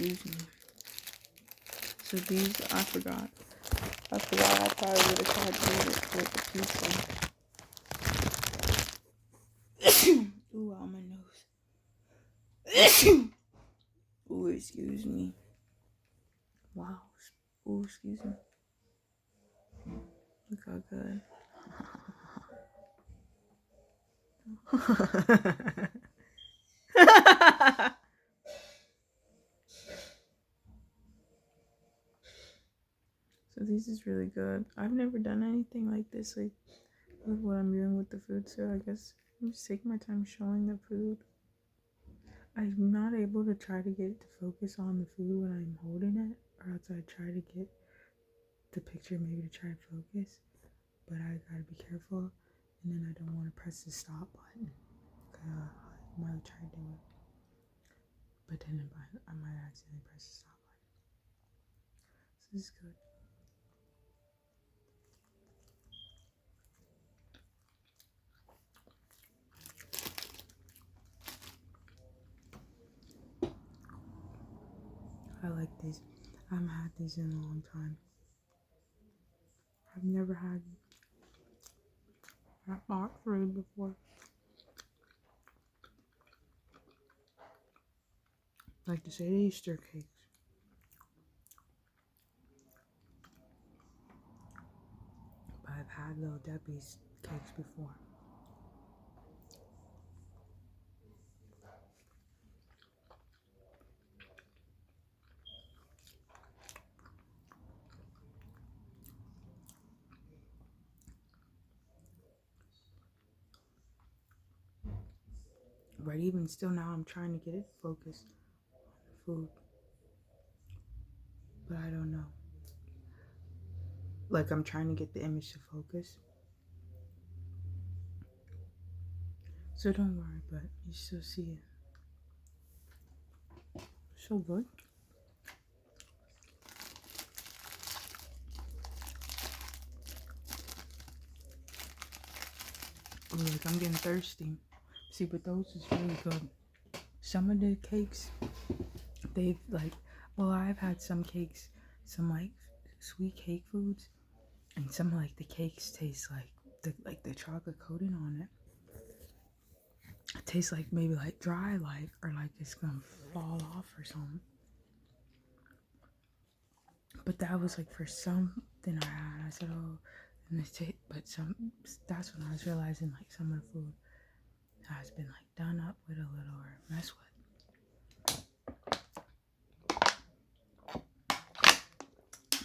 excuse me. So these, I forgot. I probably would have tried to eat it with the pizza. Ooh, on my nose. Ooh, excuse me. Wow. Ooh, excuse me. Look how good. So this is really good. I've never done anything like this, like with what I'm doing with the food. So I guess I'm just taking my time showing the food. I'm not able to try to get it to focus on the food when I'm holding it, or else I try to get the picture maybe to try to focus. But I gotta be careful, and then I don't want to press the stop button. I might try to do it, but then I might accidentally press the stop button. So this is good. I like these. I haven't had these in a long time. I've never had that box food before. Like to say the Easter cakes. But I've had Little Debbie's cakes before. But even still now I'm trying to get it focused on the food. But I don't know. Like I'm trying to get the image to focus. So don't worry, but you still see it. So good. Oh, like I'm getting thirsty. See, but those is really good. Some of the cakes, they've like, well, I've had some cakes, some like sweet cake foods, and some like the cakes taste like the chocolate coating on it. It tastes like maybe like dry, like, or like it's gonna fall off or something. But that was like for something I had. I said, oh, and that's when I was realizing like some of the food has been like done up with a little or messed with.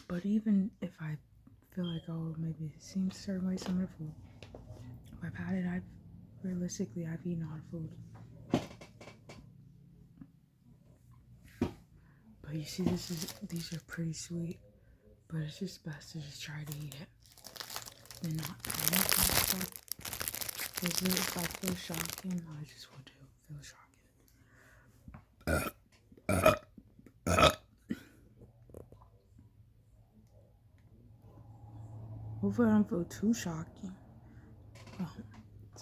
But even if I feel like, oh, maybe it seems a certain way, some of the food, if I've had it, I've eaten all the food. But you see, these are pretty sweet, but it's just best to just try to eat it and not try stuff. Because if I feel shocking, I just want to feel shocking. Hopefully I don't feel too shocking. Oh,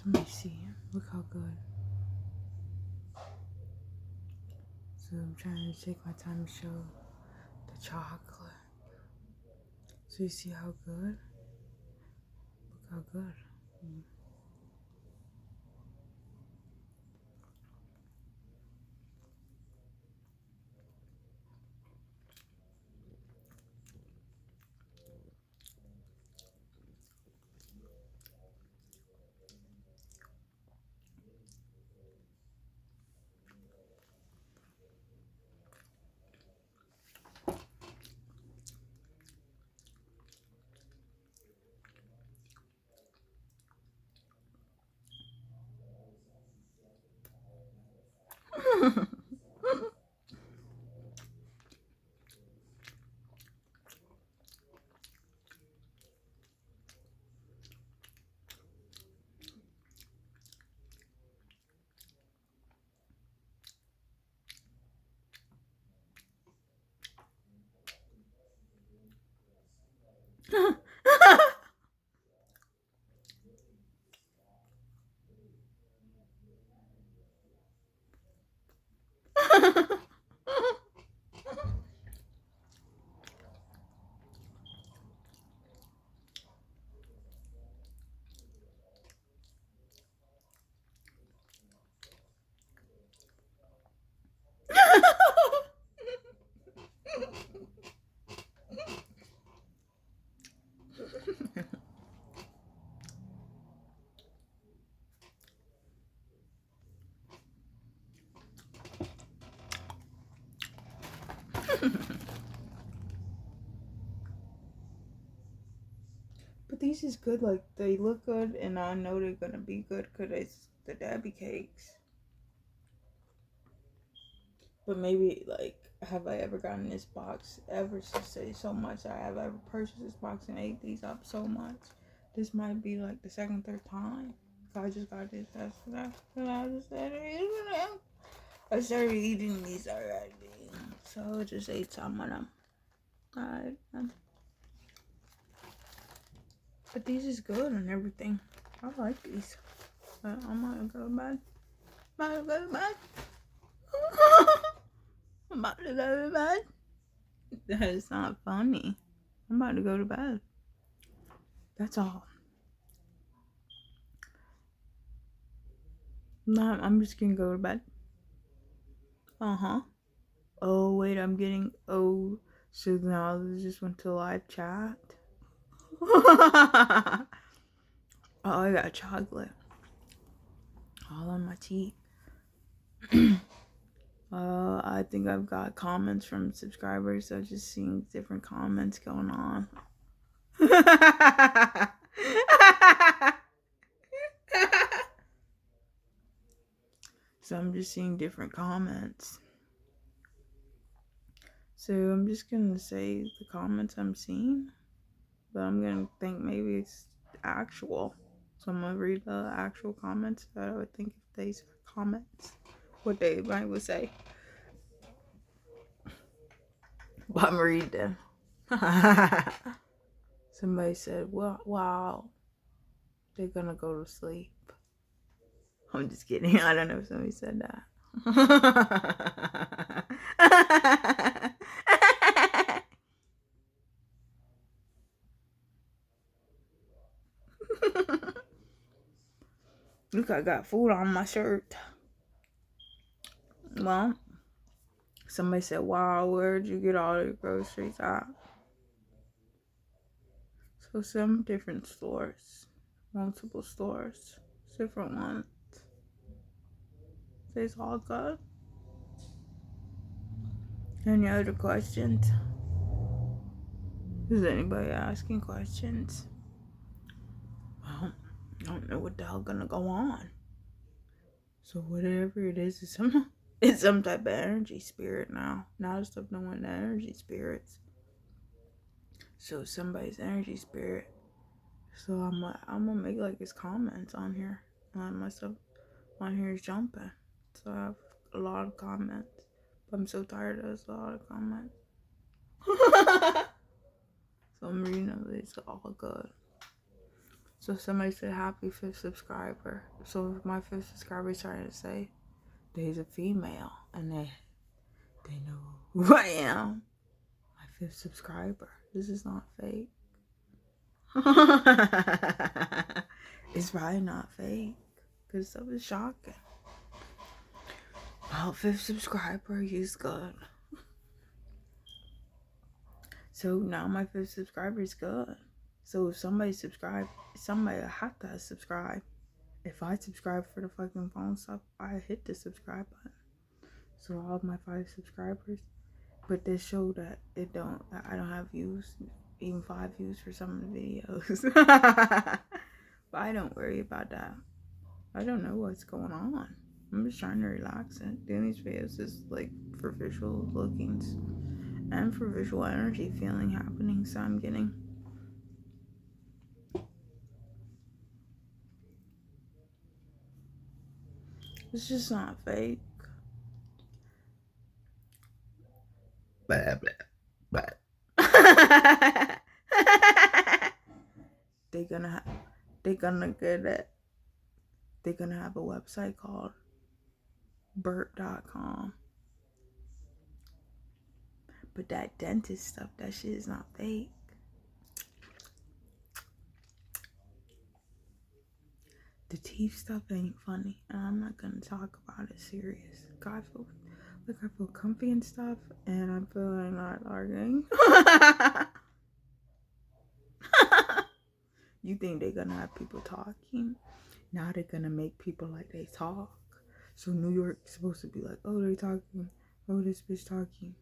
let me see. Look how good. So I'm trying to take my time to show the chocolate. So you see how good? Look how good. But these is good. Like, they look good, and I know they're gonna be good because it's the Debbie cakes. But maybe, like, have I ever gotten this box ever to say so much? I have ever purchased this box and ate these up so much. This might be like the second, third time. I just got this. I started eating these already. So I just ate some of them. Alright. But these is good and everything. I like these. But I'm gonna go to bed. I'm about to go to bed. I'm about to go to bed. That is not funny. I'm about to go to bed. That's all. No, I'm just gonna go to bed. Oh, wait, I'm getting. Oh, so now this just went to live chat. Oh, I got chocolate all on my teeth. I think I've got comments from subscribers, so just seeing different comments going on. So I'm just seeing different comments. So I'm just gonna say the comments I'm seeing, but I'm gonna think maybe it's actual. So I'm gonna read the actual comments that I would think if they said comments, what they might would say. But I'm reading them. Somebody said, "Well, wow, they're gonna go to sleep." I'm just kidding. I don't know if somebody said that. Look, I got food on my shirt. Well, somebody said, "Wow, where'd you get all your groceries at?" So some different stores, multiple stores, different ones. It's all good. Any other questions? Is anybody asking questions? Well, I don't know what the hell gonna go on. So whatever it is, it's some type of energy spirit now. Now it's up to one the energy spirits. So somebody's energy spirit. So I'm gonna make like his comments on here. My stuff on here is jumping. So I have a lot of comments. But I'm so tired of a lot of comments. So I'm reading them. It's all good. So somebody said happy 5th subscriber. So if my 5th subscriber is trying to say there's a female and they know who I am. My 5th subscriber. This is not fake. It's probably not fake. Because stuff is shocking. Well, 5th subscriber, he's good. So now my 5th subscriber is good. So if somebody subscribe, somebody have to subscribe. If I subscribe for the fucking phone stuff, I hit the subscribe button. So all of my 5 subscribers, but this show that I don't have views, even 5 views for some of the videos. But I don't worry about that. I don't know what's going on. I'm just trying to relax it. Doing these videos is like for visual lookings and for visual energy feeling happening. So I'm getting. It's just not fake. Blah, blah, blah. They're gonna get it. They're gonna have a website called Burt.com. But that dentist stuff, that shit is not fake. The teeth stuff ain't funny, and I'm not gonna talk about it serious. God, I feel comfy and stuff, and I'm feeling not arguing. You think they're gonna have people talking? Now they're gonna make people like they talk. So New York's supposed to be like, oh, they're talking. Oh, this bitch talking.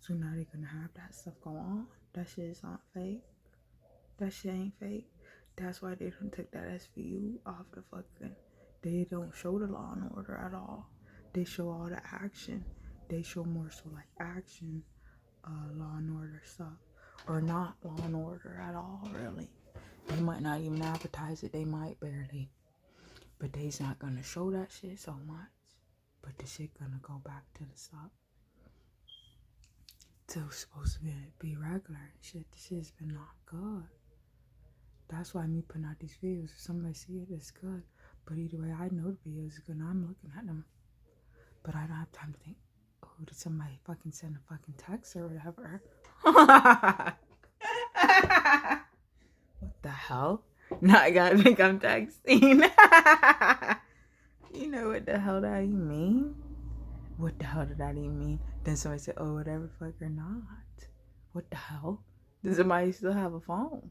So now they're gonna have that stuff go on. That shit is not fake. That shit ain't fake. That's why they don't take that SVU off the fucking. They don't show the Law and Order at all. They show all the action. They show more so like action, Law and Order stuff, or not Law and Order at all. Really, they might not even advertise it. They might barely, but they's not gonna show that shit so much. But the shit gonna go back to the stuff. So it's supposed to be regular and shit. The shit's been not good. That's why me putting out these videos. If somebody see it, it's good. But either way, I know the videos is good and I'm looking at them. But I don't have time to think, oh, did somebody fucking send a fucking text or whatever? What the hell? Now I gotta think I'm texting. You know what the hell that even mean? What the hell did that even mean? Then somebody said, oh, whatever, fuck or not. What the hell? Does somebody still have a phone?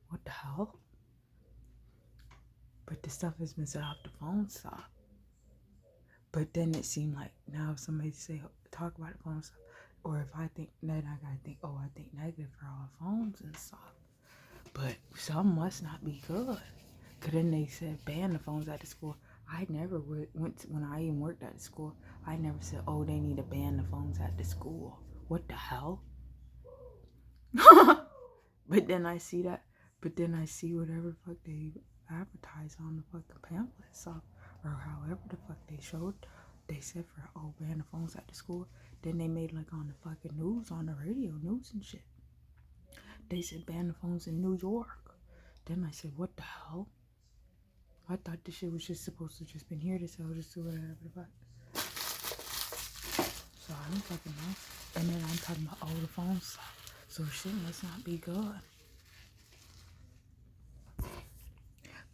What the hell? But the stuff has been set off the phone stuff. But then it seemed like now if somebody say talk about the phone stuff, or if I think, then I gotta think, oh, I think negative for all phones and stuff. But some must not be good. Cause then they said ban the phones at the school. I never went to, when I even worked at the school. I never said, oh, they need to ban the phones at the school. What the hell? But then I see that. But then I see whatever the fuck they advertise on the fucking pamphlet stuff, or however the fuck they showed. They said for ban the phones at the school. Then they made like on the fucking news, on the radio, news and shit. They said ban the phones in New York. Then I said, what the hell? I thought this shit was just supposed to just been here to sell, just do whatever the fuck. So I don't fucking know. And then I'm talking about all the phone stuff. So shit must not be good.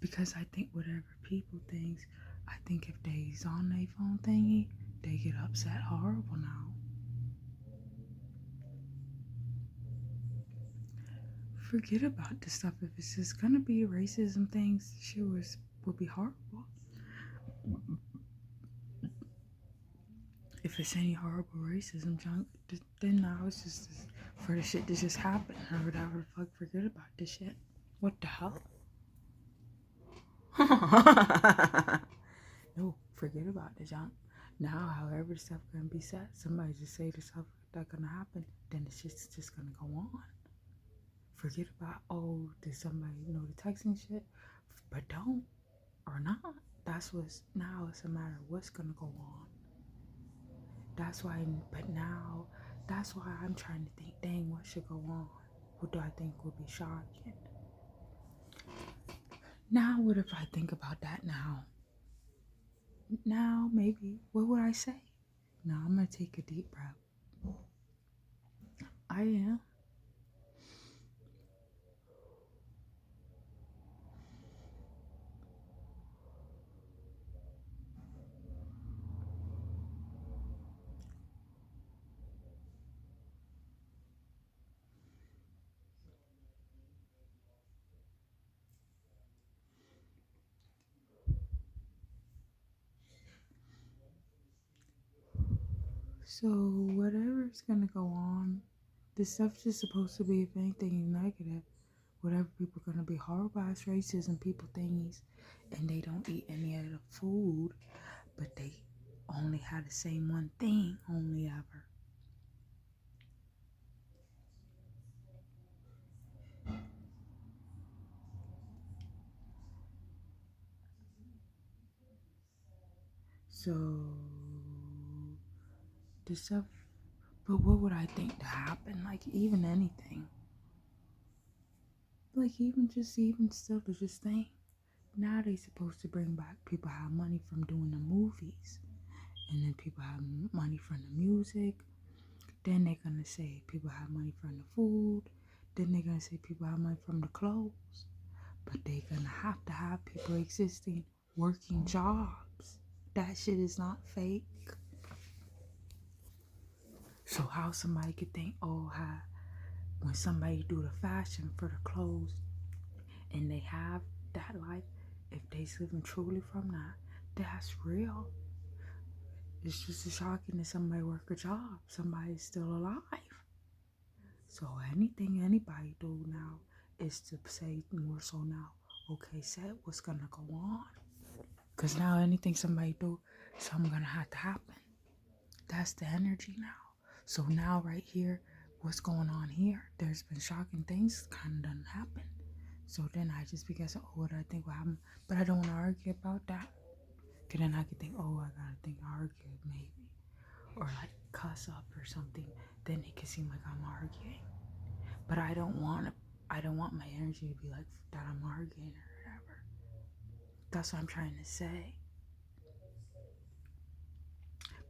Because I think whatever people thinks, I think if they's on their phone thingy, they get upset horrible now. Forget about this stuff. If it's just gonna be racism things, shit will be horrible. If it's any horrible racism junk, then now it's just for the shit to just happen or whatever the fuck. Forget about this shit. What the hell? No, forget about the junk. Now, however the stuff gonna be set, somebody just say the stuff that's gonna happen, then the shit's just gonna go on. Forget about, oh, did somebody know the texting shit? But don't, or not. That's what's, now it's a matter of what's gonna go on. That's why, but now, that's why I'm trying to think, dang, what should go on? What do I think would be shocking? Now, what if I think about that now? Now, maybe, what would I say? Now, I'm gonna take a deep breath. I am. So, whatever's gonna go on, this stuff's just supposed to be, if anything, negative. Whatever people are gonna be horrible ass racism people thingies, and they don't eat any of the food, but they only have the same one thing, only ever. So, the stuff, but what would I think to happen? Like, even anything. Like, even still to just think. Now they supposed to bring back people have money from doing the movies. And then people have money from the music. Then they're gonna say people have money from the food. Then they're gonna say people have money from the clothes. But they're gonna have to have people existing, working jobs. That shit is not fake. So how somebody could think, oh, when somebody do the fashion for the clothes and they have that life, if they's living truly from that, that's real. It's just as shocking that somebody work a job, somebody's still alive. So anything anybody do now is to say more so now, okay, Seth, what's gonna go on? Because now anything somebody do, something gonna have to happen. That's the energy now. So now right here, what's going on here? There's been shocking things kind of done happen. So then I just began to, oh, what do I think will happen? But I don't want to argue about that. Cause then I could think, oh, I gotta think argue maybe. Or like cuss up or something. Then it could seem like I'm arguing. But I don't want my energy to be like that I'm arguing or whatever. That's what I'm trying to say.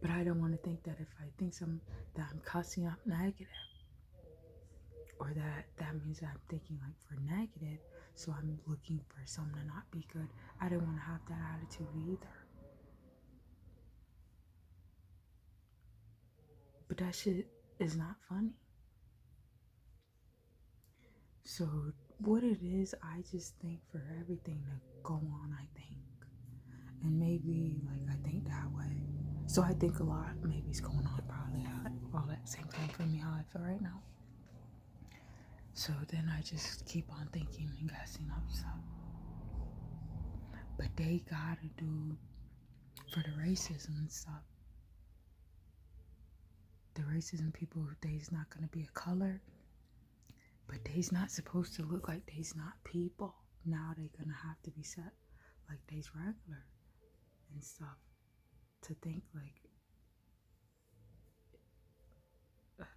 But I don't want to think that if I think that I'm cussing up negative, or that means that I'm thinking like for negative, so I'm looking for something to not be good. I don't want to have that attitude either. But that shit is not funny. So what it is, I just think for everything to go on, I think. And maybe like I think that way. So I think a lot maybe it's going on probably all at the same time for me how I feel right now. So then I just keep on thinking and gassing up stuff. But they gotta do for the racism and stuff. The racism people, they's not gonna be a color, but they's not supposed to look like they's not people. Now they gonna have to be set like they's regular and stuff. To think like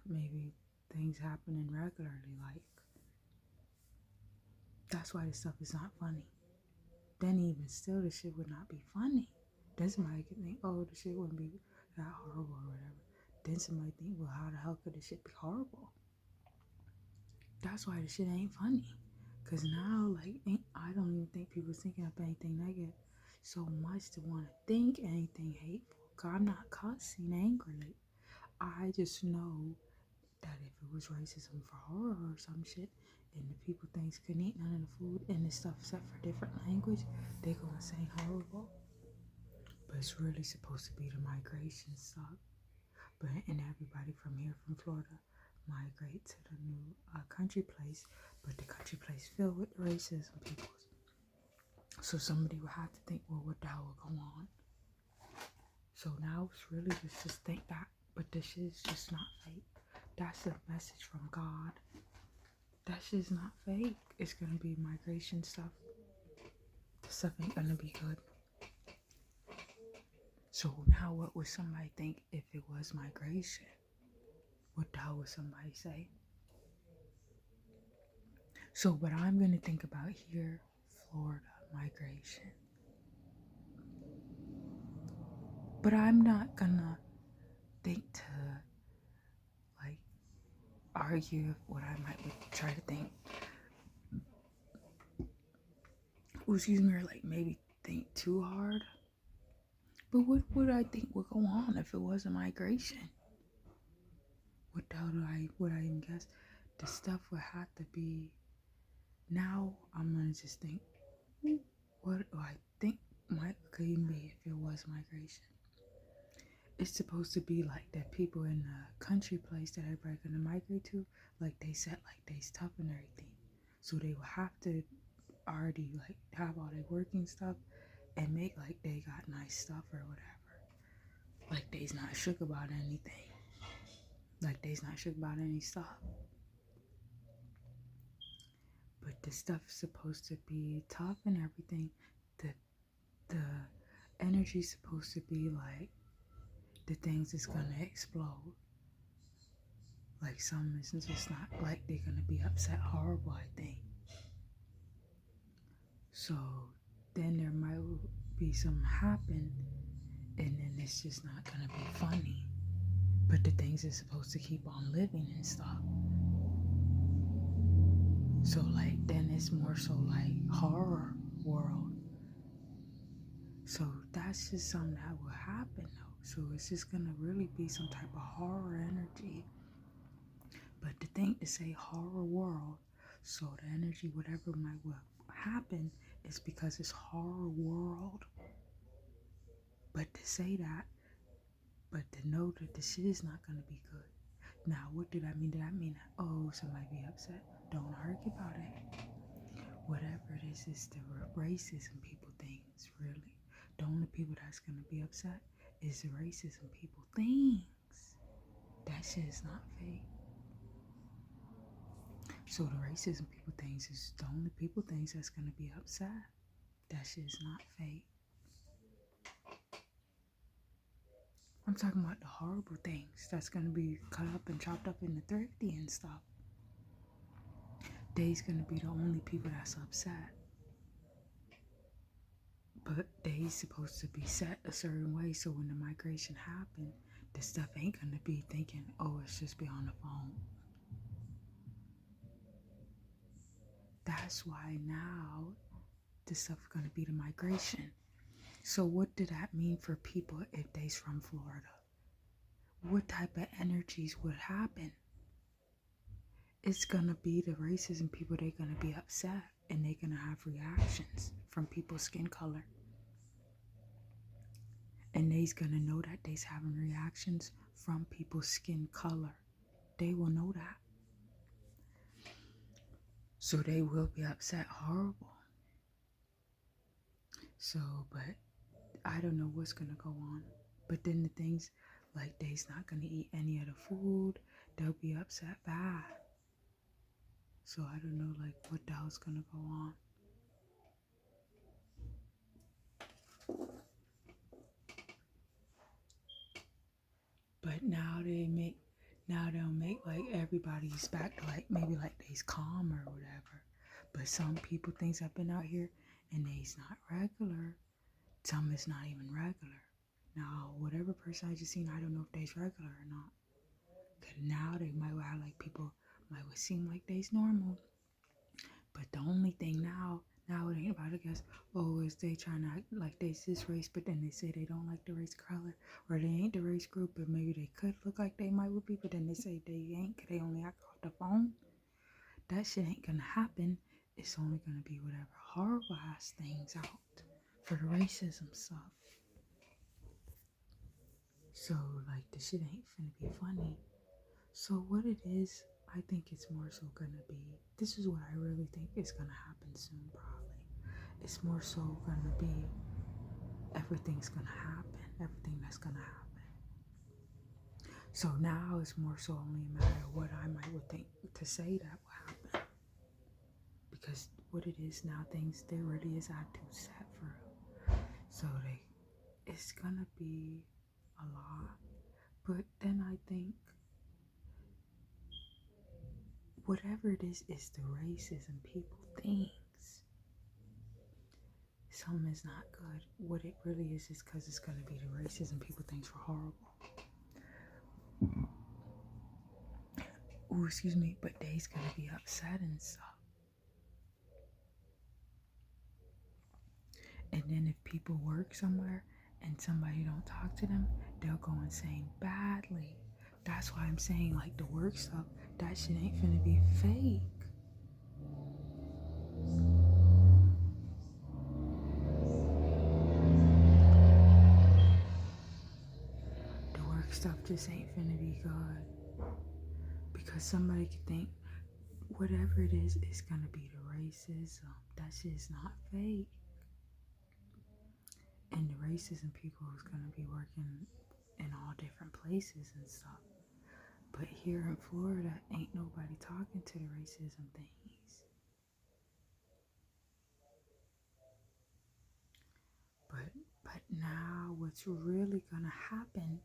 maybe things happening regularly, like that's why this stuff is not funny. Then even still, the shit would not be funny. Then somebody could think, oh, the shit wouldn't be that horrible or whatever. Then somebody think, well, how the hell could this shit be horrible? That's why the shit ain't funny. Cause now, like, I don't even think people's thinking of anything negative so much to want to think anything hateful. Cause I'm not cussing angrily. I just know that if it was racism for horror or some shit, and the people thinks couldn't eat none of the food and the stuff set for different language, they gonna say horrible. But it's really supposed to be the migration stuff. But and everybody from here from Florida migrate to the new country place, but the country place filled with racism people. So somebody would have to think, well, what the hell will go on? So now it's really just think that, but this shit is just not fake. That's a message from God. That shit's not fake. It's gonna be migration stuff. The stuff ain't gonna be good. So now what would somebody think if it was migration? What the hell would somebody say? So what I'm gonna think about here, Florida migration. But I'm not gonna think to like argue what I might try to think. Excuse me, or like maybe think too hard. But what would I think would go on if it was a migration? What the hell would I even guess? The stuff would have to be. Now I'm gonna just think, what do I think might could even be if it was migration? It's supposed to be like that people in the country place that everybody gonna migrate to, like they said, like they's tough and everything. So they will have to already like have all their working stuff and make like they got nice stuff or whatever. Like they's not shook about anything. Like they's not shook about any stuff. But the stuff's supposed to be tough and everything. The energy's supposed to be like the things is gonna explode. Like some is just not like they're gonna be upset horrible, I think. So then there might be some happen and then it's just not gonna be funny. But the things is supposed to keep on living and stuff. So like then it's more so like horror world. So that's just something that will happen though. So it's just gonna really be some type of horror energy. But to think to say horror world, so the energy, whatever might will happen, is because it's horror world. But to say that, but to know that the shit is not gonna be good. Now, what did I mean? Did I mean that, oh, somebody be upset? Don't argue about it. Whatever it is the racism people things, really. The only people that's gonna be upset is the racism people things. That shit is not fake. So the racism people things is the only people things that's gonna be upset. That shit is not fake. I'm talking about the horrible things that's gonna be cut up and chopped up into thrifty and stuff. They's gonna be the only people that's upset. But they's supposed to be set a certain way so when the migration happen, the stuff ain't gonna be thinking, oh, it's just be on the phone. That's why now the stuff is gonna be the migration. So what did that mean for people if they's from Florida? What type of energies would happen? It's gonna be the racism people, they're gonna be upset and they're gonna have reactions from people's skin color. And they's gonna know that they's having reactions from people's skin color. They will know that. So they will be upset horrible. So, but I don't know what's gonna go on. But then the things like they's not gonna eat any of the food, they'll be upset bad. So I don't know like what the hell's gonna go on. But now they'll make like everybody's back to like maybe like they's calm or whatever. But some people things have been out here and they's not regular. Some is not even regular. Now whatever person I just seen, I don't know if they's regular or not. Cause now they might act like people might seem like they's normal. But the only thing now it ain't about, I guess, oh, is they trying to act like they's this race, but then they say they don't like the race color, or they ain't the race group, but maybe they could look like they might would be, but then they say they ain't, cause they only act off the phone. That shit ain't gonna happen. It's only gonna be whatever horrible ass things out for the racism stuff. So, like, the shit ain't finna be funny. So, what it is, I think it's more so gonna be, this is what I really think is gonna happen soon, probably. It's more so gonna be, everything's gonna happen, everything that's gonna happen. So now it's more so only a matter of what I might would think to say that will happen. Because what it is now, things, there really is attitude set for them. So it's gonna be a lot. But then I think, whatever it is the racism people things. Something is not good. What it really is because it's gonna be the racism people thinks are horrible. Ooh, excuse me, but they's gonna be upset and stuff. And then if people work somewhere and somebody don't talk to them, they'll go insane badly. That's why I'm saying like the work stuff, that shit ain't finna be fake. The work stuff just ain't finna be good. Because somebody could think whatever it is, it's gonna be the racism. That shit's not fake. And the racism people is gonna be working in all different places and stuff. But here in Florida, ain't nobody talking to the racism things. But now what's really gonna happen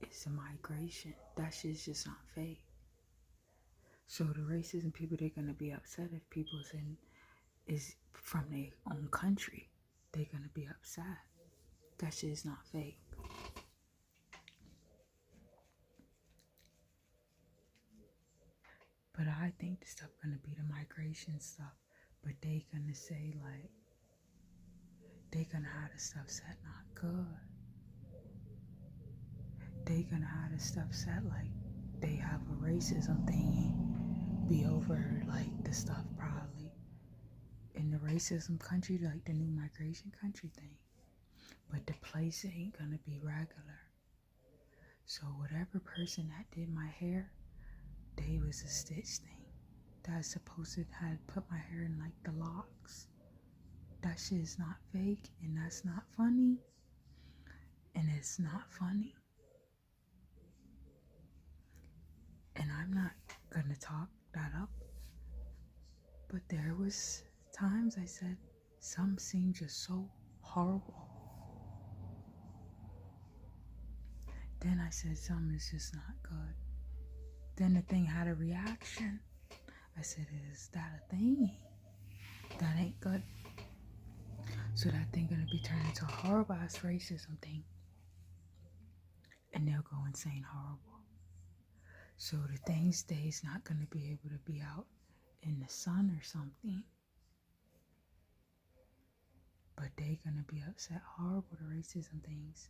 is the migration. That shit's just not fake. So the racism people, they're gonna be upset if people's is from their own country. They're gonna be upset. That shit is not fake. But I think the stuff gonna be the migration stuff. But they gonna say like, they gonna have the stuff set not good. They gonna have the stuff set like they have a racism thingy be over like the stuff probably in the racism country, like the new migration country thing. But the place ain't gonna be regular. So whatever person that did my hair, they was a stitch thing. that's supposed to had put my hair in like the locks. That shit is not fake, and that's not funny, and it's not funny. And I'm not gonna talk that up, but there was times I said some seemed just so horrible. Then I said something is just not good. Then the thing had a reaction. I said, is that a thing? That ain't good. So that thing gonna be turned into a horrible ass racism thing. And they'll go insane horrible. So the thing stays not gonna be able to be out in the sun or something. But they gonna be upset horrible to racism things.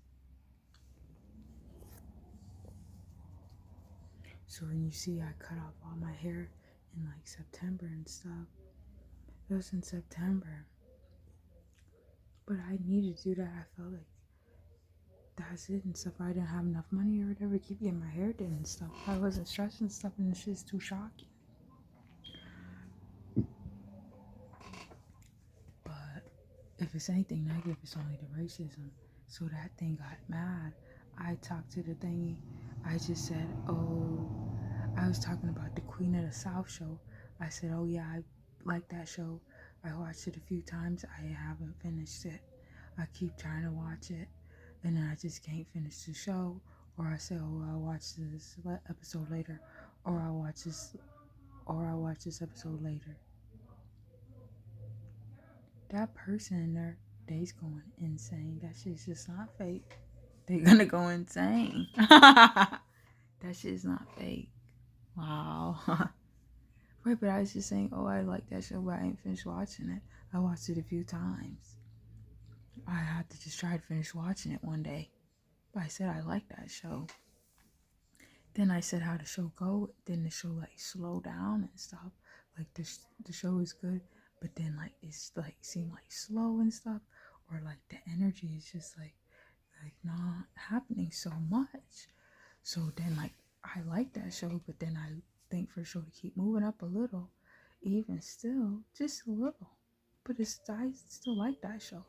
So when you see I cut off all my hair in like September and stuff, it was in September. But I needed to do that. I felt like that's it and stuff. I didn't have enough money or whatever to keep getting my hair done and stuff. I wasn't stressing and stuff, and the shit's too shocking. But if it's anything negative, it's only the racism. So that thing got mad. I talked to the thingy. I just said, oh, I was talking about the Queen of the South show. I said, oh yeah, I like that show. I watched it a few times. I haven't finished it. I keep trying to watch it, and then I just can't finish the show. Or I say, oh, I'll watch this episode later, or I'll watch this episode later. That person in there, they's going insane. That shit's just not fake. They're gonna go insane. That shit's not fake. Wow. Right, but I was just saying, oh, I like that show, but I ain't finished watching it. I watched it a few times. I had to just try to finish watching it one day. But I said I like that show. Then I said how the show go. Then the show like slow down and stuff. Like the show is good, but then like it's like seem like slow and stuff, or like the energy is just like not happening so much. So then like I like that show, but then I think for the show to keep moving up a little, even still, just a little. But I still like that show.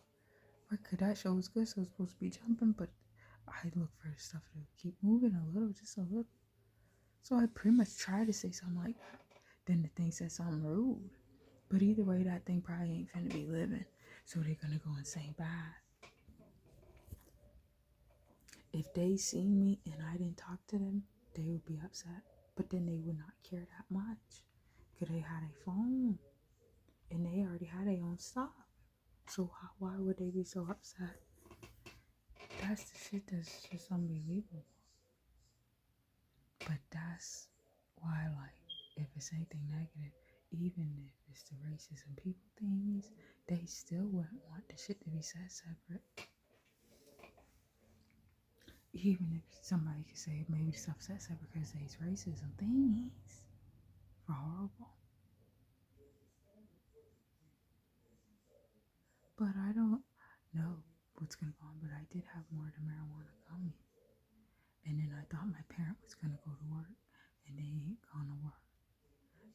Cause that show was good, so it's supposed to be jumping, but I look for stuff to keep moving a little, just a little. So I pretty much try to say something like that. Then the thing said something rude. But either way, that thing probably ain't finna be living. So they're gonna go insane bad. If they see me and I didn't talk to them, they would be upset. But then they would not care that much. Because they had a phone. And they already had their own stuff. So why would they be so upset? That's the shit that's just unbelievable. But that's why, like, if it's anything negative, even if it's the racism people things, they still wouldn't want the shit to be set separate. Even if somebody could say maybe stuff set separate because there's racism things are horrible. But I don't know what's gonna go on. But I did have more of the marijuana gummy. And then I thought my parent was gonna go to work, and they ain't gonna work.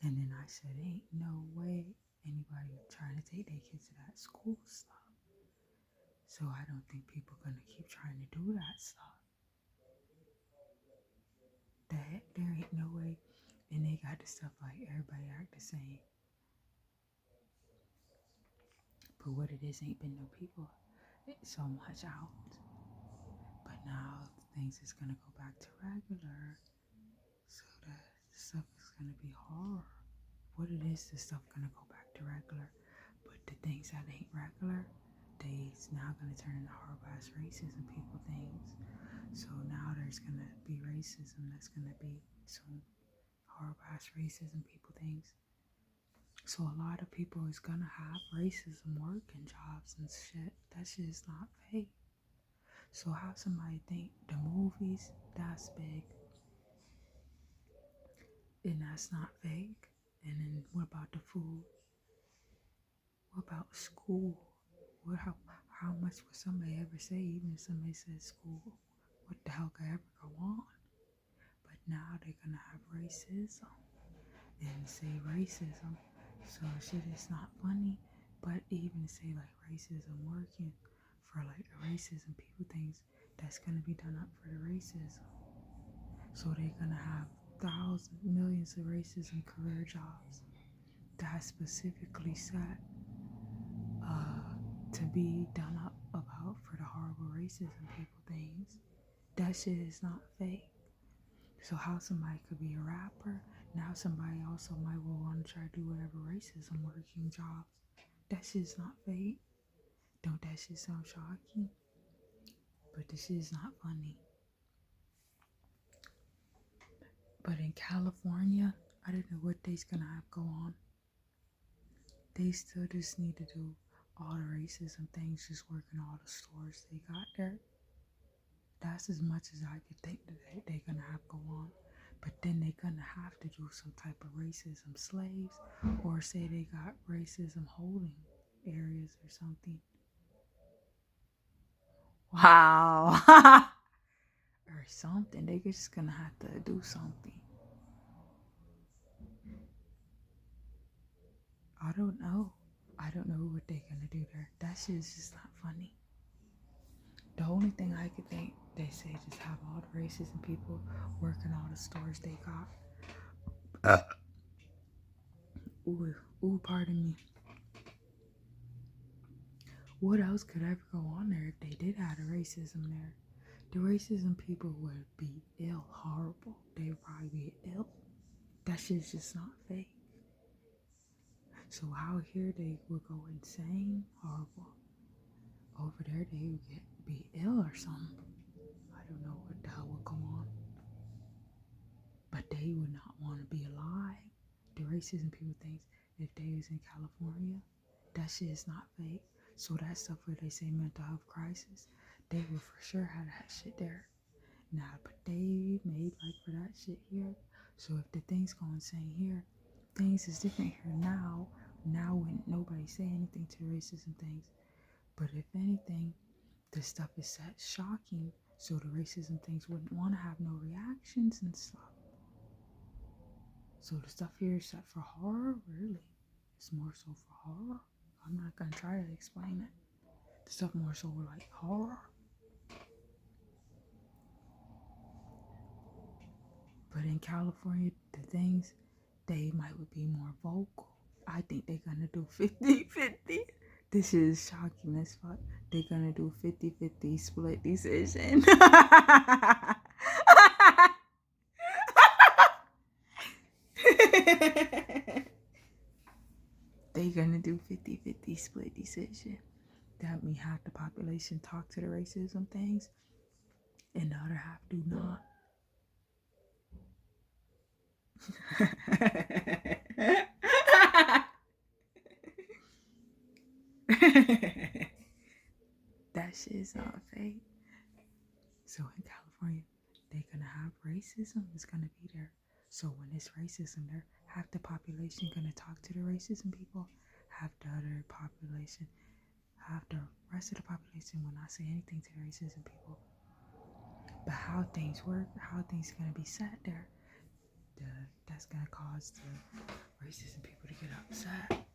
And then I said, ain't no way anybody trying to take their kids to that school stuff. So I don't think people are gonna keep trying to do that stuff. There ain't no way. And they got the stuff like everybody act the same. But what it is ain't been no people so much out. But now things is gonna go back to regular. So the stuff is gonna be horror. What it is, the stuff gonna go back to regular. But the things that ain't regular, they's now gonna turn into horrible ass racism people things. So now there's gonna be racism that's gonna be some horrible ass racism people things. So a lot of people is gonna have racism working jobs and shit. That shit is not fake. So how somebody think the movies that's big and that's not fake? And then what about the food? What about school? How much would somebody ever say, even if somebody says school? What the hell could ever go on? But now they're gonna have racism. and say racism. So shit is not funny. But even say like racism working for like the racism, people thinks that's gonna be done up for the racism. So they're gonna have thousands, millions of racism career jobs that specifically set to be done up about for the horrible racism people things. That shit is not fake. So how somebody could be a rapper, now somebody also might want to try to do whatever racism working jobs. That shit's not fake. Don't that shit sound shocking? But this shit is not funny. But in California, I don't know what they's gonna have go on. They still just need to do all the racism things, just work in all the stores they got there. That's as much as I could think that they're gonna have go on. But then they're gonna have to do some type of racism slaves, or say they got racism holding areas or something. Wow. Or something. They're just gonna have to do something. I don't know. I don't know what they're gonna do there. That shit is just not funny. The only thing I could think, they say just have all the racism people work in all the stores they got. Ooh, pardon me. What else could ever go on there if they did have the racism there? The racism people would be ill, horrible. They would probably be ill. That shit's just not fake. So out here they would go insane, horrible. Over there they would be ill or something. I don't know what the hell would go on. But they would not want to be alive. The racism people thinks if they was in California, that shit is not fake. So that stuff where they say mental health crisis, they would for sure have that shit there. Now, but they made like for that shit here. So if the things go insane here, things is different here now. Now when nobody say anything to racism things. But if anything, the stuff is set shocking, so the racism things wouldn't want to have no reactions and stuff. So the stuff here is set for horror, really. It's more so for horror. I'm not gonna try to explain it. The stuff more so like horror. But in California, the things, they might would be more vocal. I think they're gonna do 50-50. This is shocking as fuck. They're gonna do 50-50 split decision. They're gonna do 50-50 split decision. That means half the population talk to the racism things and the other half do not. That shit's not fake. So in California, they're gonna have racism is gonna be there. So when it's racism there, half the population gonna talk to the racism people, half the other population, half the rest of the population will not say anything to the racism people. But how things work, how things gonna be set there, that's gonna cause the racism people to get upset.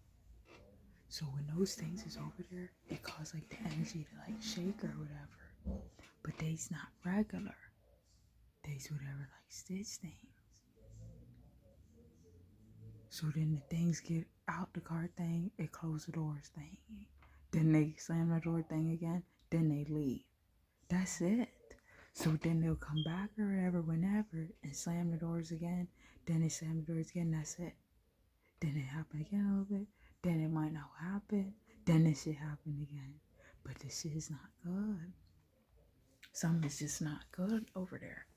So when those things is over there, it causes like the energy to like shake or whatever. But they's not regular. They's whatever like stitch things. So then the things get out the car thing, it close the doors thing. Then they slam the door thing again, then they leave. That's it. So then they'll come back or whatever whenever and slam the doors again. Then they slam the doors again, that's it. Then it happen again a little bit. Then it might not happen. Then this shit happen again. But this shit is not good. Something's just not good over there.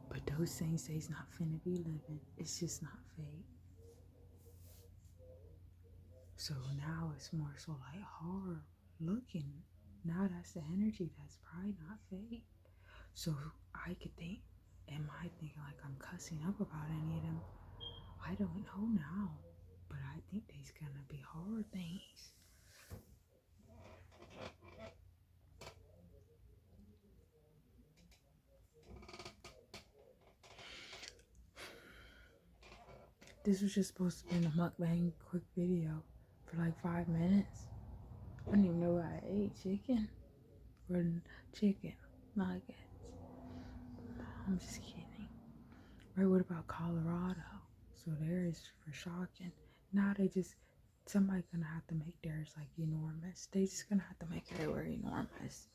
But those things they's not finna be living. It's just not fake. So now it's more so like horror looking. Now that's the energy that's probably not fake. So I could think, am I thinking like I'm cussing up about any of them? I don't know now. But I think there's gonna be horror things. This was just supposed to be a mukbang quick video for like 5 minutes. I didn't even know I ate chicken or chicken nuggets. I'm just kidding. Right, what about Colorado? So theirs for shocking. Now somebody gonna have to make theirs like enormous. They just gonna have to make it everywhere enormous.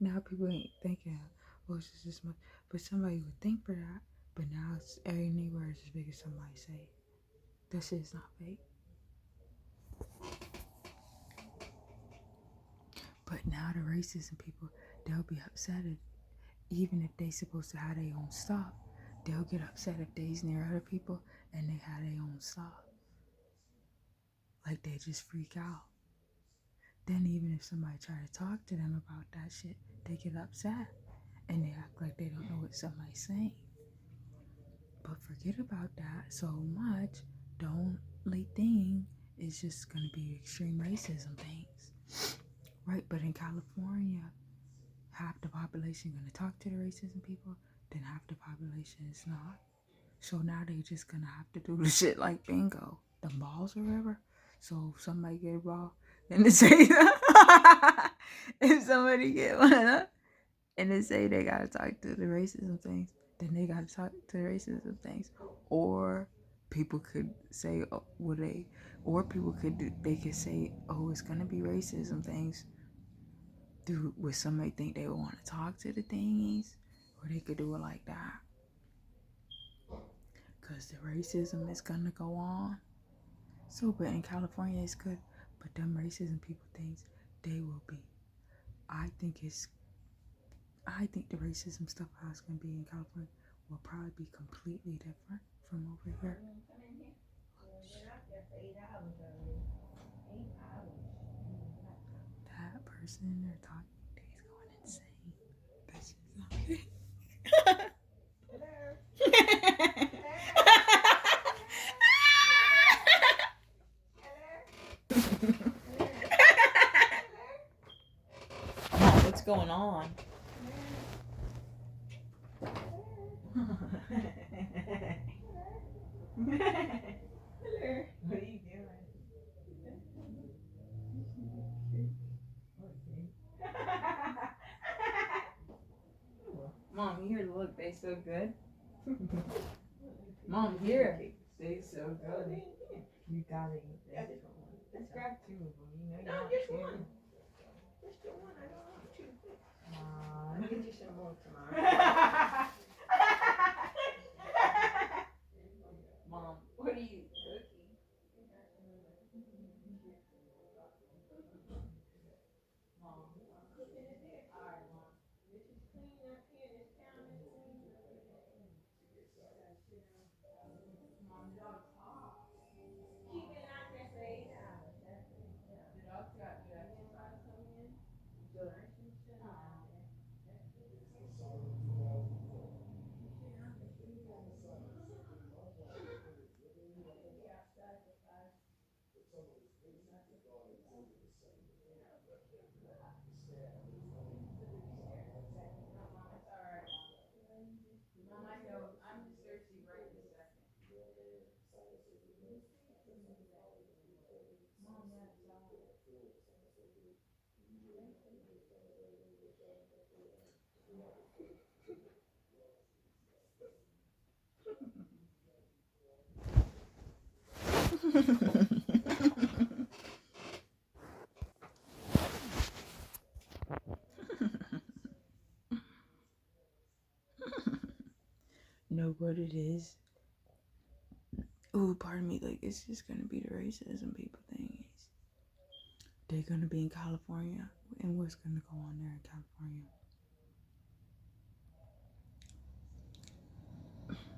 Now people ain't thinking, oh, it's just this much. But somebody would think for that. But now it's anywhere as big as somebody say. That shit's not fake. But now the racism people, they'll be upset even if they supposed to have their own stuff. They'll get upset if they's near other people and they have their own stuff. Like they just freak out. Then even if somebody try to talk to them about that shit, they get upset and they act like they don't know what somebody's saying. But forget about that so much. The only thing is just gonna be extreme racism things. Right? But in California, half the population gonna talk to the racism people, then half the population is not. So now they just gonna have to do the shit like bingo, the balls or whatever. So if somebody get a ball and they say if somebody get one of them and they say they gotta talk to the racism things, then they gotta talk to the racism things. Or people could say, oh, they could say, oh, it's gonna be racism things. Would somebody think they would want to talk to the thingies? Or they could do it like that. Because the racism is gonna go on. So, but in California it's good. But them racism people things, they will be. I think the racism stuff how it's gonna be in California will probably be completely different from over here. That person they're talking to is going insane. That's just not okay. What's going on? What are you doing? Mom, here, look, they so good. Mom, here, they so good. You gotta eat that different one. Let's grab 2 of them. You know you want just 2. One. Just the one. I don't want 2. I'll get you some more tomorrow. Mom, what are you cooking? Mom, cooking is it? All right, Mom. This is clean up here. This counter is clean. Mom, the dog's hot. Keep it out there for 8 hours. That's it. Yeah. The dog's got good exercise coming in. Good. Mom, I know. I'm just thirsty right this second. Mom, that's know what it is. Oh, pardon me. Like, it's just gonna be the racism people thingies. They're gonna be in California, and what's gonna go on there in California?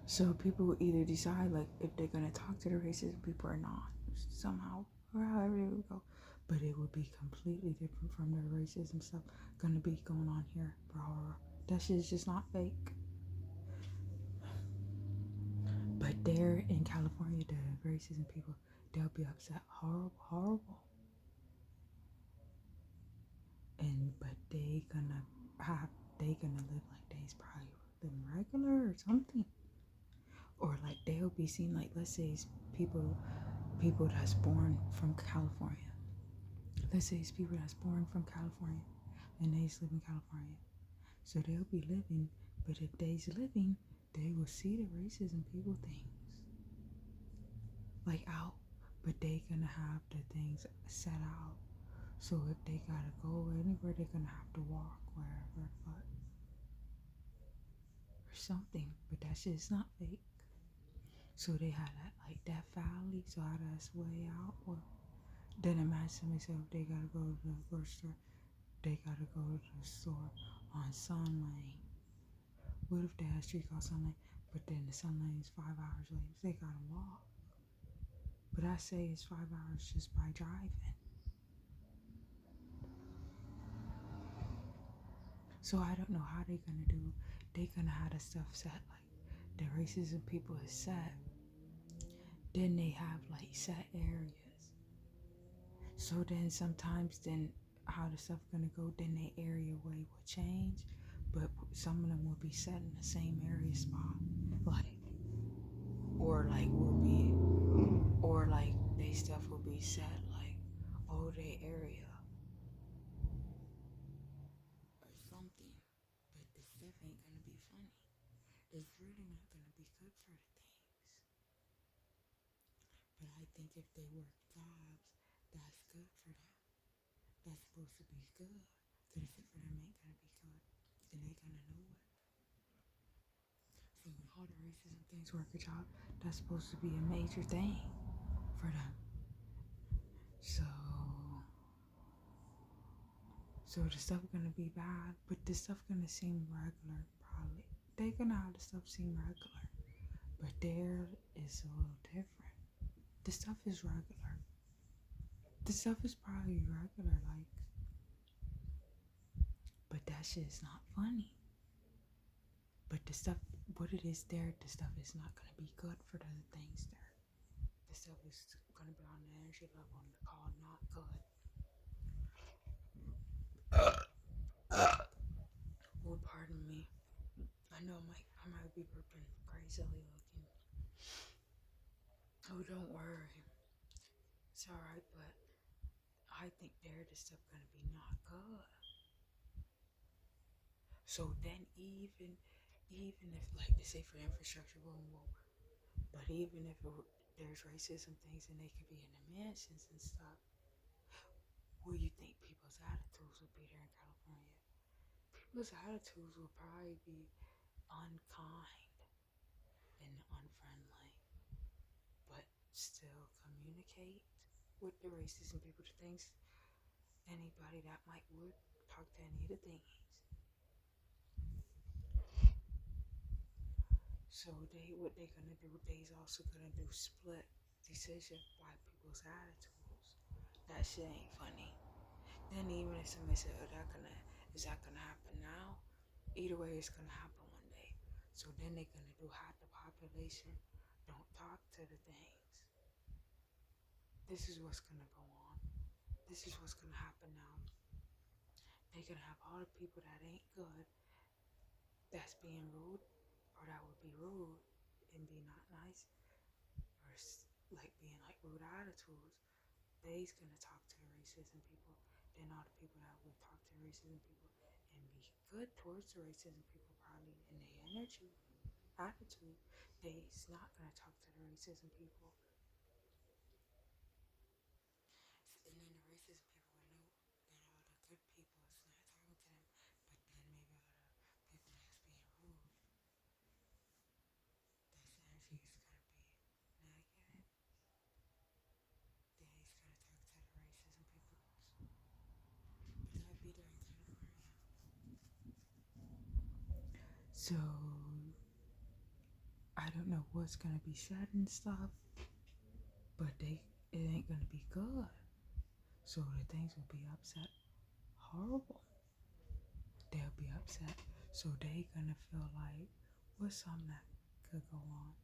So people will either decide like if they're gonna talk to the racism people or not, somehow, or however it would go. But it would be completely different from the racism stuff gonna be going on here, bro. That shit is just not fake. But there in California, the racism people, they'll be upset, horrible. But they gonna live like they's probably living regular or something. Or like they'll they'll be seen like, let's say it's people that's born from California. Let's say it's people that's born from California and they just live in California. So they'll be living, but if they's living, they will see the racism people things like out, but they gonna have the things set out. So if they gotta go anywhere, they're gonna have to walk wherever, but or something. But that shit's not fake. So they had that like that valley, so how that's way out. Well, then imagine somebody said if they gotta go to the grocery store, they gotta go to the store on Sun Lane. What if they had a street called Sun Lane, but then the Sun Lane is 5 hours away? They gotta walk. But I say it's 5 hours just by driving. So I don't know how they're gonna do. They gonna have the stuff set like the racism people is set. Then they have like set areas. So then sometimes then how the stuff gonna go, then the area way will change, but some of them will be set in the same area spot, like or like will be, or like they stuff will be set like oh they area or something, but the stuff ain't gonna be funny. It's really not gonna be good for the things. But I think if they work jobs, that's good for them. That's supposed to be good. But if it for them ain't gonna be good, then they gonna know it. So when all the racism things work a job, that's supposed to be a major thing for them. So the stuff gonna be bad, but the stuff gonna seem regular probably. They gonna have the stuff seem regular, but there is a little different. The stuff is regular. The stuff is probably regular, like, but that shit is not funny. But the stuff, what it is there, the stuff is not gonna be good for the things there. The stuff is gonna be on the energy level and called not good. Oh, pardon me. I know I might be burping crazily looking. Oh, don't worry. It's alright, but I think there the stuff gonna be not good. So then even if like they say for infrastructure boom, but even if there's racism things and they could be in the mansions and stuff, what do you think people's attitudes would be there in California? People's attitudes will probably be unkind and unfriendly, but still communicate with the racism people to things. Anybody that might would talk to any of the things. So what they gonna do? They's also gonna do split decision by people's attitudes. That shit ain't funny. Then even if somebody said, "Oh, is that gonna happen now?" Either way, it's gonna happen one day. So then they're gonna do half the population don't talk to the things. This is what's gonna go on. This is what's gonna happen now. They're gonna have all the people that ain't good, that's being rude, or that would be rude and be not nice, or like being like rude attitudes. They's gonna talk to the racism people. Then all the people that would talk to the racism people and be good towards the racism people probably in their energy, attitude, they's not gonna talk to the racism people. And then the racism people would know that all the good people is not talking to them, but then maybe all the people that's being rude, that's energy is gonna be negative. Then he's gonna talk to the racism people. But I'd be there in California. So I don't know what's gonna be said and stuff, but it ain't gonna be good. So the things will be upset, horrible. They'll be upset, so they gonna feel like what's something that could go on.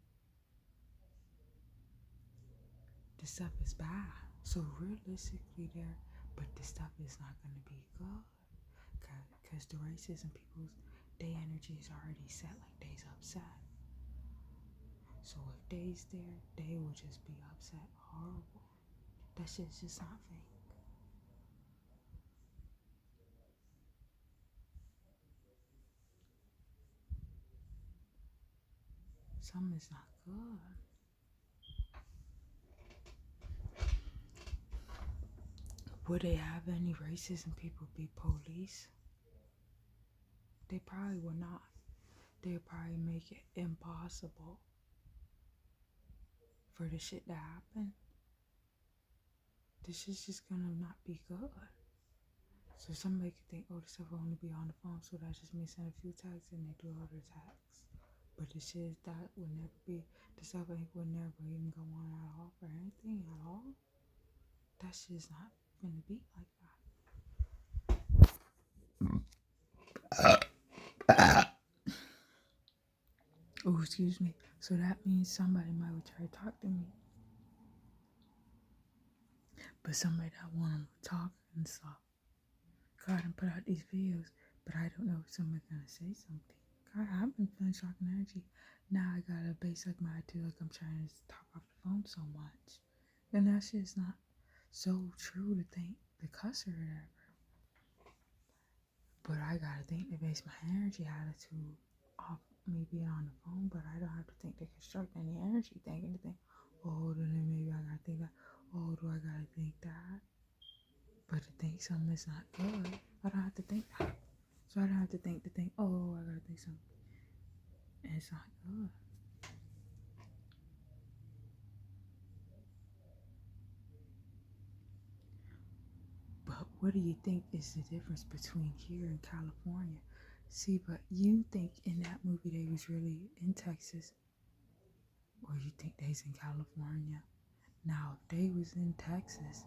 The stuff is bad, so realistically there, but the stuff is not gonna be good, cause the racism people's their energy is already set like they's upset. So if they's there, they will just be upset horrible. That shit's just not fake. Something's not good. Would they have any racism people be police? They probably will not. They'll probably make it impossible for the shit to happen. This shit's just gonna not be good. So somebody could think, oh, this stuff will only be on the phone, so that just means send a few texts and they do all the texts. But the shit that would never be, the stuff would never even go on at all for anything at all. That shit's not gonna be like that. Oh, excuse me. So that means somebody might try to talk to me. But somebody that want to talk and stuff. God, and put out these videos, but I don't know if somebody's gonna say something. God, I've been feeling shock and energy. Now I got a base like my attitude, like I'm trying to talk off the phone so much. And that shit's not so true to think the cuss or whatever. But I gotta think to base my energy attitude off me being on the phone, but I don't have to think to construct any energy thinking to think, oh, then maybe I gotta think that, oh, do I gotta think that? But to think something is not good, I don't have to think that. So I don't have to think, oh, I gotta think something. And it's not good. But what do you think is the difference between here and California? See, but you think in that movie they was really in Texas, or you think they's in California? Now, if they was in Texas,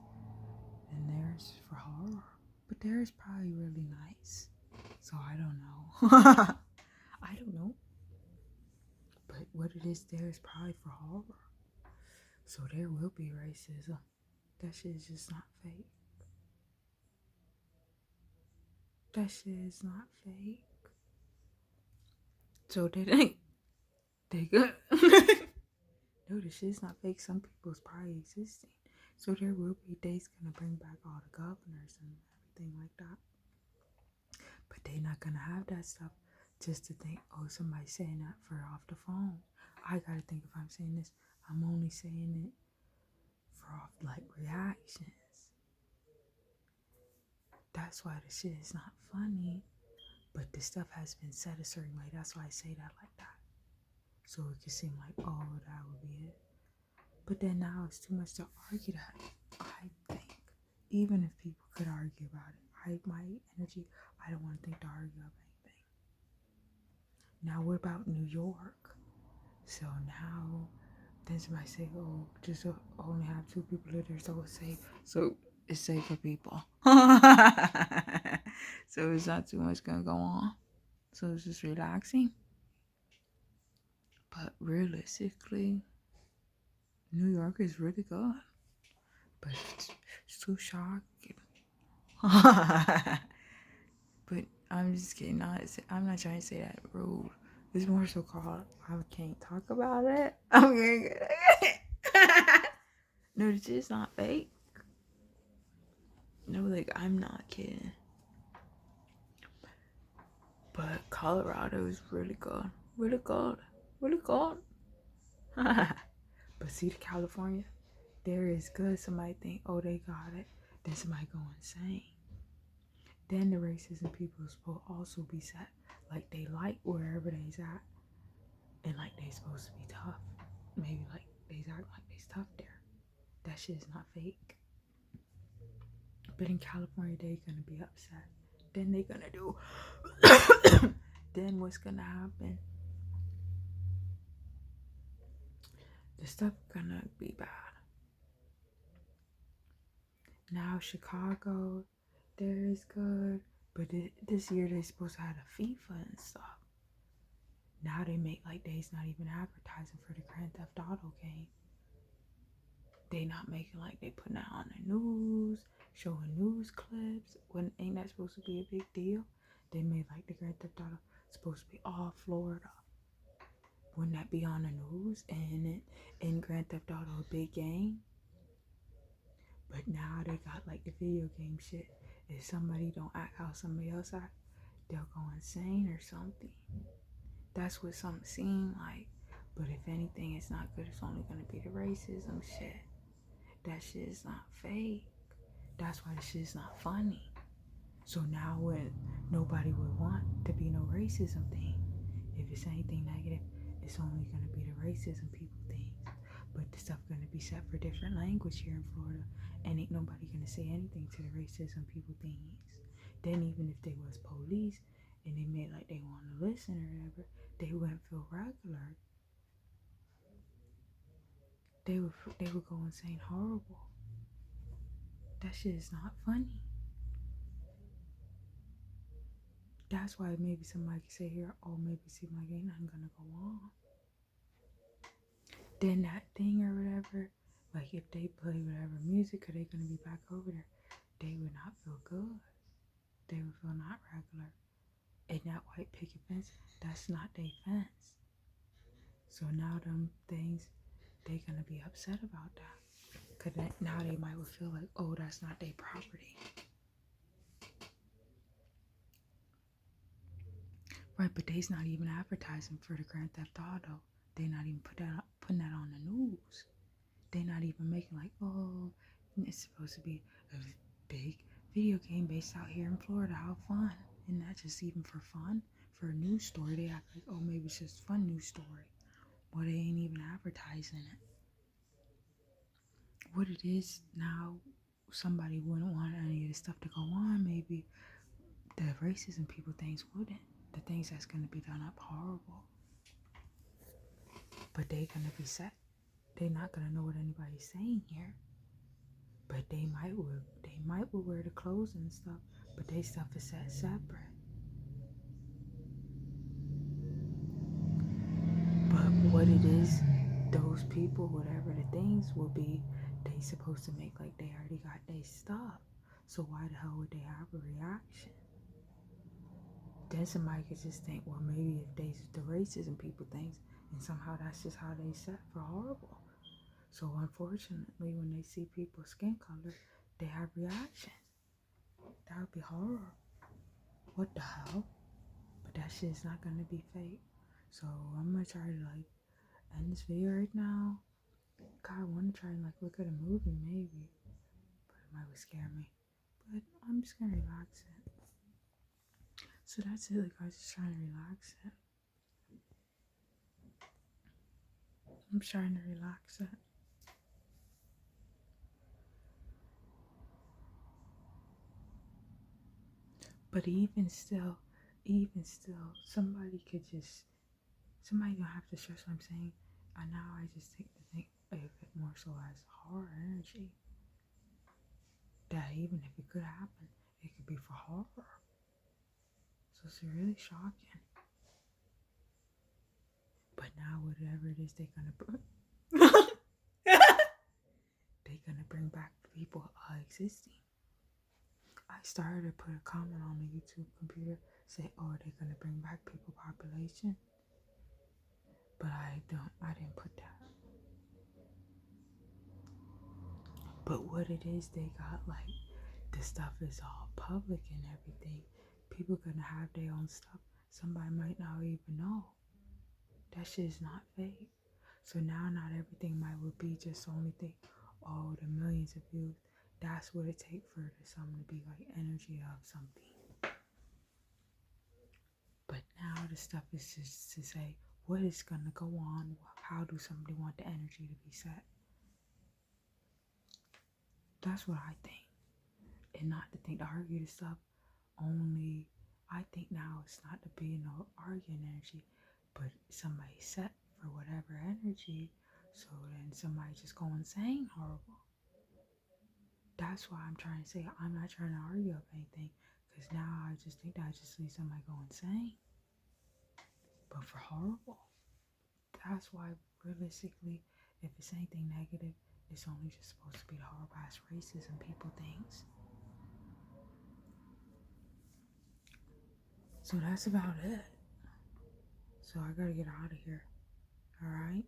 then theirs for horror. But theirs probably really nice. So I don't know. I don't know. But what it is there is probably for horror. So there will be racism. That shit is just not fake. That shit is not fake. So they good. No, the shit's not fake. Some people's probably existing. So there will be days gonna bring back all the governors and everything like that. But they not gonna have that stuff just to think, oh, somebody's saying that for off the phone. I gotta think if I'm saying this, I'm only saying it for off like reactions. That's why the shit is not funny. But the stuff has been said a certain way. That's why I say that like that. So it can seem like, oh, that would be it. But then now it's too much to argue that. I think. Even if people could argue about it. My energy, I don't want to think to argue about anything. Now what about New York? So now then somebody say, oh, just only have 2 people live there, so it's safe. So it's safe for people. So it's not too much gonna go on. So it's just relaxing. But realistically, New York is really good. But it's too shocking. But I'm just kidding. I'm not trying to say that rude. It's more so called I can't talk about it. I'm gonna get it. No, this is not fake. No, like I'm not kidding. But Colorado is really good. Really good. Really good. But see the California, there is good. Somebody think, oh, they got it. Then somebody go insane. Then the racism people supposed also be set like they like wherever they's at, and like they supposed to be tough. Maybe like they act like they's tough there. That shit is not fake. But in California, they gonna be upset. Then they gonna do. Then what's gonna happen? The stuff gonna be bad. Now Chicago, there is good, but this year they supposed to have a FIFA and stuff. Now they make like they's not even advertising for the Grand Theft Auto game. They not making like they putting that on the news, showing news clips. When ain't that supposed to be a big deal? They made like the Grand Theft Auto supposed to be all Florida. Wouldn't that be on the news? And in Grand Theft Auto, a big game. But now they got like the video game shit. If somebody don't act how somebody else act, they'll go insane or something. That's what some seem like. But if anything, it's not good. It's only gonna be the racism shit. That shit is not fake. That's why the shit is not funny. So now when nobody would want to be no racism thing, if it's anything negative, it's only gonna be the racism people things. But the stuff gonna be set for different language here in Florida, and ain't nobody gonna say anything to the racism people things. Then even if they was police and they made like they want to listen or whatever, they wouldn't feel regular. They would go insane horrible. That shit is not funny. That's why maybe somebody could say here, oh, maybe it seems like ain't nothing gonna go on. Then that thing or whatever, like if they play whatever music or they gonna be back over there, they would not feel good. They would feel not regular. And that white picket fence, that's not their fence. So now them things, they gonna be upset about that. Cause now they might feel like, oh, that's not their property. Right, but they's not even advertising for the Grand Theft Auto. They not even putting that on the news. They not even making like, oh, it's supposed to be a big video game based out here in Florida. How fun. And not just even for fun. For a news story, they act like, oh, maybe it's just a fun news story. Well, they ain't even advertising it. What it is now, somebody wouldn't want any of this stuff to go on. Maybe the racism people things wouldn't. The things that's going to be done up horrible. But they going to be set. They're not going to know what anybody's saying here. But they might wear the clothes and stuff, but they stuff is set separate. But what it is, those people, whatever the things will be, they supposed to make like they already got their stuff. So why the hell would they have a reaction? Then somebody could just think, well, maybe if they the racism people things, and somehow that's just how they set for horrible. So unfortunately, when they see people's skin color, they have reactions. That would be horrible. What the hell? But that shit's not gonna be fake. So I'm gonna try to like end this video right now. God, I wanna try and like look at a movie maybe, but it might scare me. But I'm just gonna relax it. So that's it, like I was just trying to relax it. I'm trying to relax it. But even still, somebody don't have to stress what I'm saying. And now I just think of it more so as horror energy. That even if it could happen, it could be for horror. So it's really shocking. But now whatever it is they're gonna bring back people existing. I started to put a comment on the YouTube computer, say, oh, they're gonna bring back people population. But I didn't put that. But what it is, they got like, the stuff is all public and everything. People gonna have their own stuff. Somebody might not even know. That shit is not fake. So now not everything would be just the only thing. Oh, the millions of views. That's what it takes for something to be like energy of something. But now the stuff is just to say what is gonna go on. How do somebody want the energy to be set? That's what I think. And not to think to argue the stuff. Only I think now it's not to be no arguing energy, but somebody set for whatever energy. So then somebody just go insane horrible. That's why I'm trying to say I'm not trying to argue up anything, because now I just think that I just see somebody go insane. But for horrible. That's why realistically, if it's anything negative, it's only just supposed to be the horrible ass racism people things. So that's about it. So I gotta get out of here. Alright?